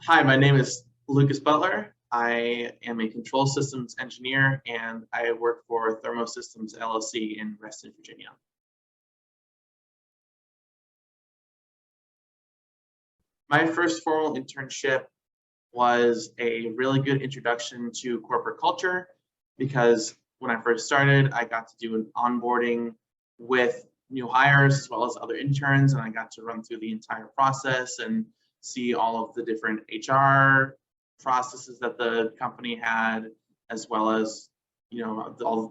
Hi, my name is Lukas Butler. I am a control systems engineer and I work for Thermo Systems LLC in Reston, Virginia. My first formal internship was a really good introduction to corporate culture because when I first started, I got to do an onboarding with new hires as well as other interns, and I got to run through the entire process and see all of the different HR processes that the company had, as well as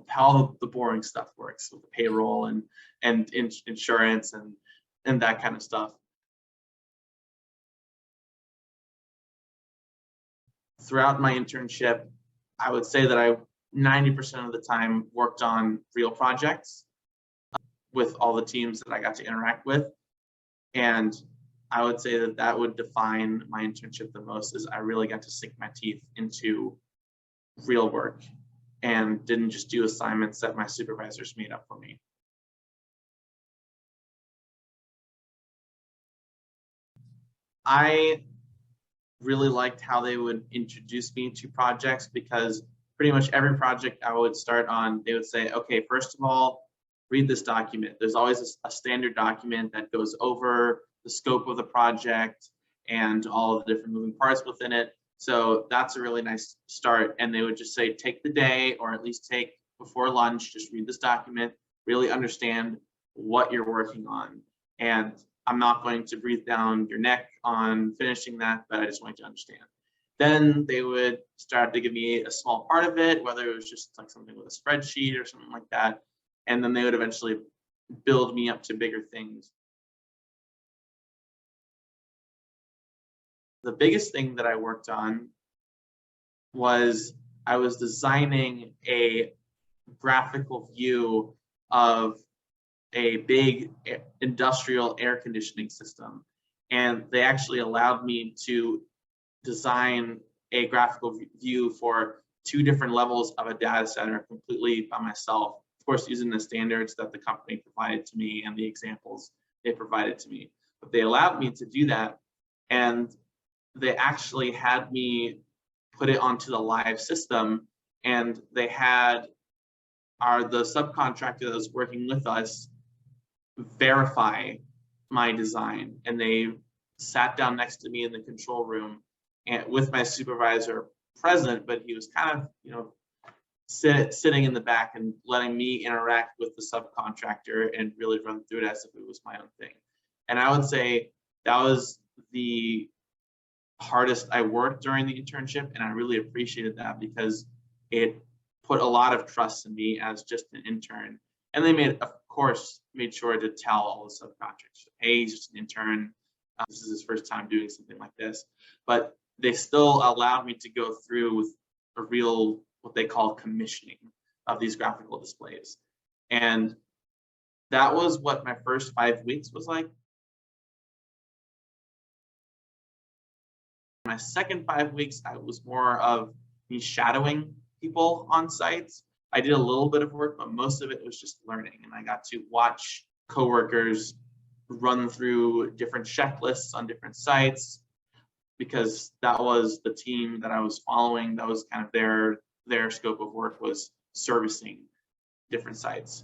how the boring stuff works with the payroll and insurance and that kind of stuff. Throughout my internship, I would say that I 90% of the time worked on real projects with all the teams that I got to interact with. And I would say that that would define my internship the most, is I really got to sink my teeth into real work and didn't just do assignments that my supervisors made up for me. I really liked how they would introduce me to projects because pretty much every project I would start on, they would say, okay, first of all, read this document. There's always a standard document that goes over the scope of the project and all of the different moving parts within it. So that's a really nice start. And they would just say, take the day, or at least take before lunch, just read this document, really understand what you're working on. And I'm not going to breathe down your neck on finishing that, but I just want you to understand. Then they would start to give me a small part of it, whether it was just like something with a spreadsheet or something like that. And then they would eventually build me up to bigger things. The biggest thing that I worked on was I was designing a graphical view of a big industrial air conditioning system. And they actually allowed me to design a graphical view for 2 different levels of a data center completely by myself, of course, using the standards that the company provided to me and the examples they provided to me. But they allowed me to do that. And they actually had me put it onto the live system, and they had the subcontractor that was working with us verify my design, and they sat down next to me in the control room and with my supervisor present, but he was kind of sitting in the back and letting me interact with the subcontractor and really run through it as if it was my own thing. And I would say that was the hardest I worked during the internship, and I really appreciated that because it put a lot of trust in me as just an intern. And they of course, made sure to tell all the subcontractors, hey, he's just an intern. This is his first time doing something like this. But they still allowed me to go through with a real, what they call commissioning of these graphical displays. And that was what my first 5 weeks was like. My second 5 weeks, I was more of me shadowing people on sites. I did a little bit of work, but most of it was just learning. And I got to watch coworkers run through different checklists on different sites, because that was the team that I was following. That was kind of their scope of work, was servicing different sites.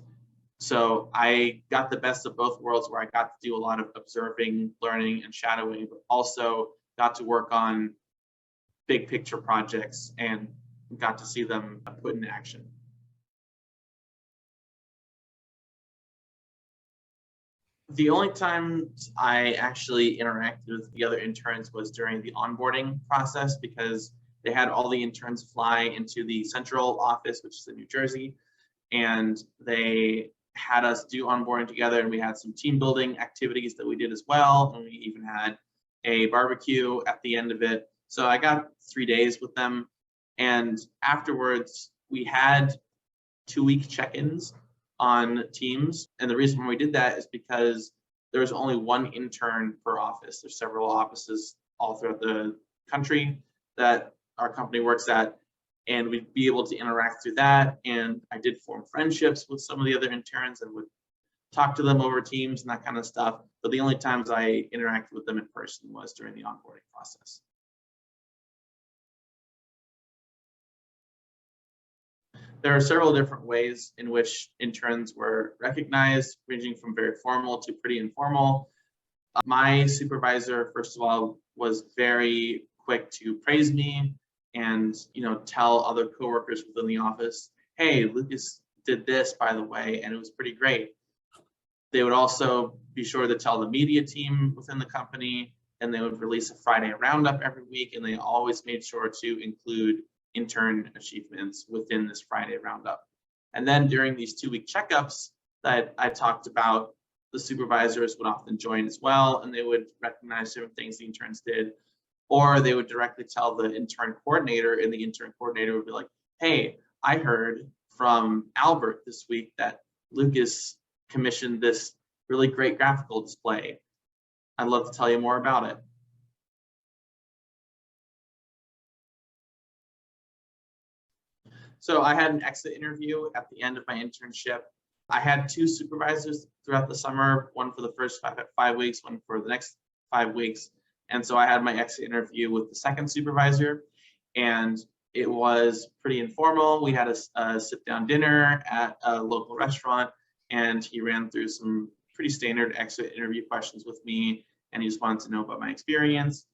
So I got the best of both worlds, where I got to do a lot of observing, learning, and shadowing, but also got to work on big picture projects and got to see them put in action. The only times I actually interacted with the other interns was during the onboarding process, because they had all the interns fly into the central office, which is in New Jersey, and they had us do onboarding together, and we had some team building activities that we did as well, and we even had a barbecue at the end of it. So I got 3 days with them, and afterwards we had 2-week check-ins on teams. And the reason why we did that is because there was only one intern per office. There's several offices all throughout the country that our company works at, and we'd be able to interact through that. And I did form friendships with some of the other interns and would talk to them over Teams and that kind of stuff. But the only times I interacted with them in person was during the onboarding process. There are several different ways in which interns were recognized, ranging from very formal to pretty informal. My supervisor, first of all, was very quick to praise me and tell other coworkers within the office, hey, Lukas did this, by the way, and it was pretty great. They would also be sure to tell the media team within the company, and they would release a Friday roundup every week, and they always made sure to include intern achievements within this Friday roundup. And then during these 2-week checkups that I talked about, the supervisors would often join as well, and they would recognize different things the interns did, or they would directly tell the intern coordinator, and the intern coordinator would be like, hey, I heard from Albert this week that Lukas commissioned this really great graphical display. I'd love to tell you more about it. So I had an exit interview at the end of my internship. I had 2 supervisors throughout the summer, one for the first 5 weeks, one for the next 5 weeks. And so I had my exit interview with the second supervisor, and it was pretty informal. We had a sit-down dinner at a local restaurant, and he ran through some pretty standard exit interview questions with me, and he just wanted to know about my experience.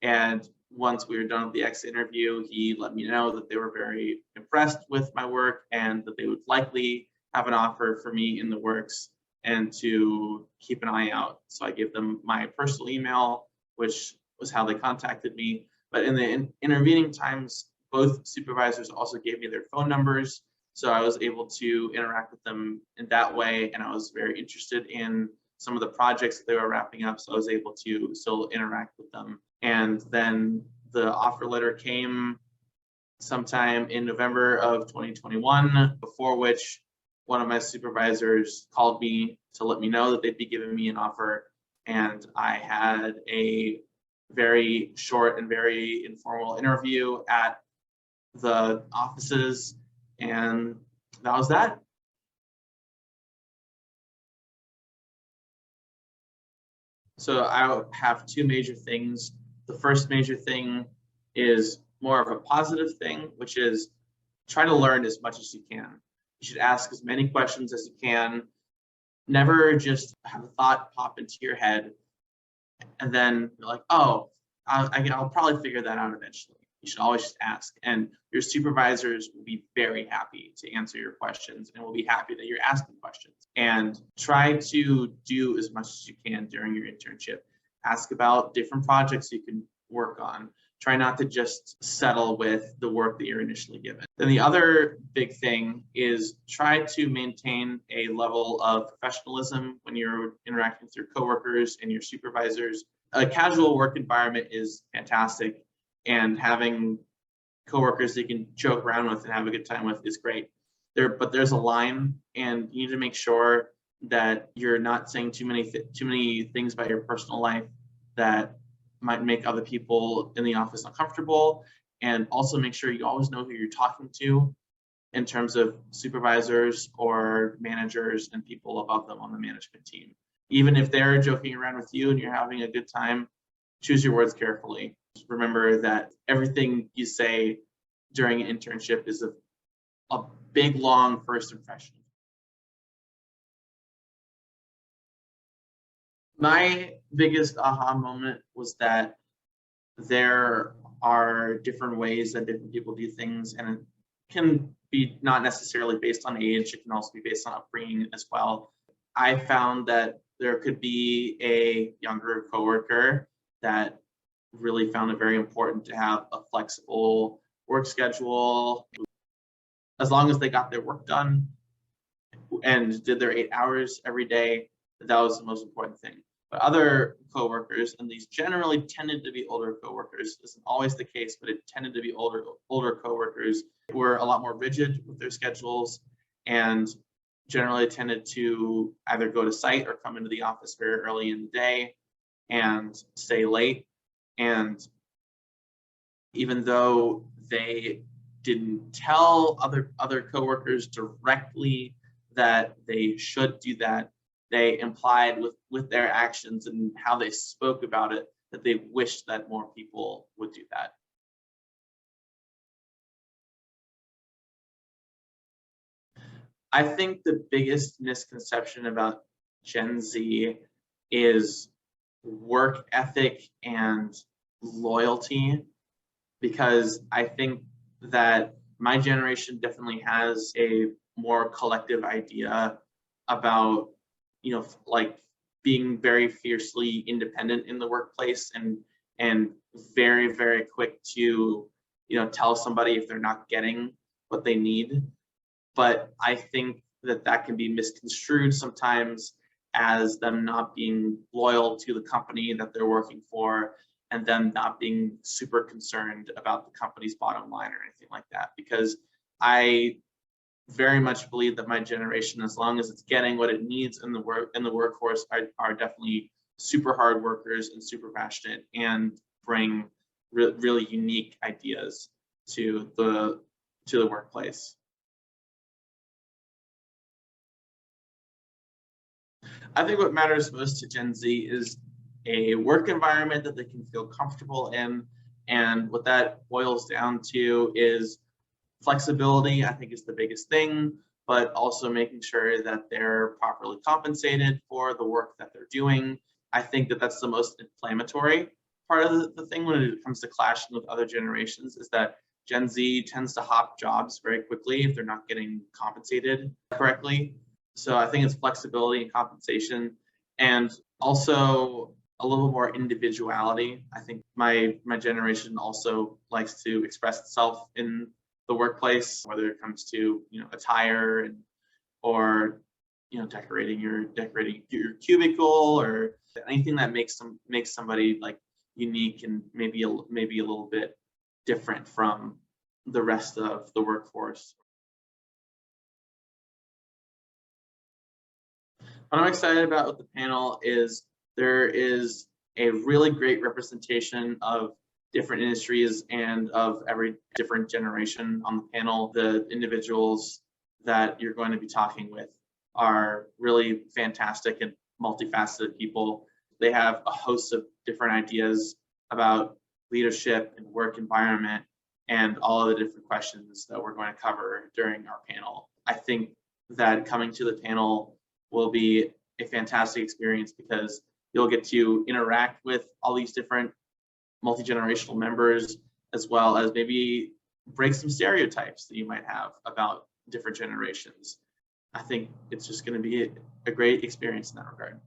And once we were done with the exit interview, he let me know that they were very impressed with my work and that they would likely have an offer for me in the works and to keep an eye out. So I gave them my personal email, which was how they contacted me. But in the intervening times, both supervisors also gave me their phone numbers. So I was able to interact with them in that way. And I was very interested in some of the projects that they were wrapping up. So I was able to still interact with them. And then the offer letter came sometime in November of 2021, before which one of my supervisors called me to let me know that they'd be giving me an offer. And I had a very short and very informal interview at the offices, and that was that. So I have 2 major things. The first major thing is more of a positive thing, which is try to learn as much as you can. You should ask as many questions as you can. Never just have a thought pop into your head and then you're like, oh, I'll probably figure that out eventually. You should always just ask, and your supervisors will be very happy to answer your questions and will be happy that you're asking questions. And try to do as much as you can during your internship. Ask about different projects you can work on. Try not to just settle with the work that you're initially given. Then the other big thing is try to maintain a level of professionalism when you're interacting with your coworkers and your supervisors. A casual work environment is fantastic, and having coworkers that you can joke around with and have a good time with is great. But there's a line, and you need to make sure that you're not saying too many things about your personal life that might make other people in the office uncomfortable. And also make sure you always know who you're talking to in terms of supervisors or managers and people above them on the management team. Even if they're joking around with you and you're having a good time, choose your words carefully. Just remember that everything you say during an internship is a big, long first impression. My biggest aha moment was that there are different ways that different people do things, and it can be not necessarily based on age. It can also be based on upbringing as well. I found that there could be a younger coworker that really found it very important to have a flexible work schedule. As long as they got their work done and did their 8 hours every day, that was the most important thing. But other coworkers, and these generally tended to be older coworkers, isn't always the case, but it tended to be older coworkers, were a lot more rigid with their schedules and generally tended to either go to site or come into the office very early in the day and stay late. And even though they didn't tell other coworkers directly that they should do that, they implied with their actions and how they spoke about it that they wished that more people would do that. I think the biggest misconception about Gen Z is work ethic and loyalty, because I think that my generation definitely has a more collective idea about, like being very fiercely independent in the workplace, and very, very quick to, tell somebody if they're not getting what they need. But I think that that can be misconstrued sometimes as them not being loyal to the company that they're working for, and them not being super concerned about the company's bottom line or anything like that. Because I very much believe that my generation, as long as it's getting what it needs in the workforce, are definitely super hard workers and super passionate, and bring really unique ideas to the workplace. I think what matters most to Gen Z is a work environment that they can feel comfortable in. And what that boils down to is flexibility, I think, is the biggest thing, but also making sure that they're properly compensated for the work that they're doing. I think that that's the most inflammatory part of the thing when it comes to clashing with other generations, is that Gen Z tends to hop jobs very quickly if they're not getting compensated correctly. So I think it's flexibility and compensation, and also a little more individuality. I think my generation also likes to express itself in the workplace, whether it comes to, attire, or decorating your cubicle, or anything that makes somebody like unique, and maybe a little bit different from the rest of the workforce. What I'm excited about with the panel is there is a really great representation of different industries and of every different generation on the panel. The individuals that you're going to be talking with are really fantastic and multifaceted people. They have a host of different ideas about leadership and work environment, and all of the different questions that we're going to cover during our panel. I think that coming to the panel will be a fantastic experience, because you'll get to interact with all these different multi-generational members, as well as maybe break some stereotypes that you might have about different generations. I think it's just going to be a great experience in that regard.